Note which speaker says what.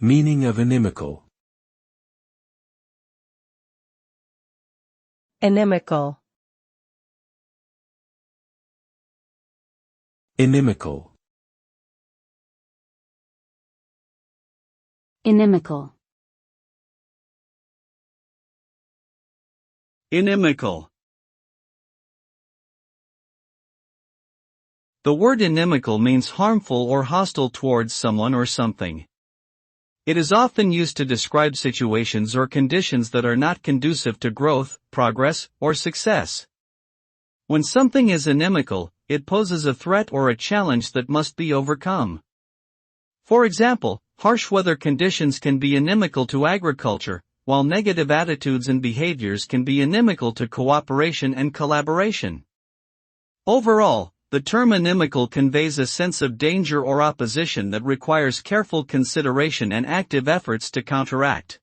Speaker 1: Meaning of inimical.
Speaker 2: Inimical.
Speaker 1: Inimical.
Speaker 3: Inimical.
Speaker 4: Inimical. The word inimical means harmful or hostile towards someone or something. It is often used to describe situations or conditions that are not conducive to growth, progress, or success. When something is inimical, it poses a threat or a challenge that must be overcome. For example, harsh weather conditions can be inimical to agriculture, while negative attitudes and behaviors can be inimical to cooperation and collaboration. Overall, the term inimical conveys a sense of danger or opposition that requires careful consideration and active efforts to counteract.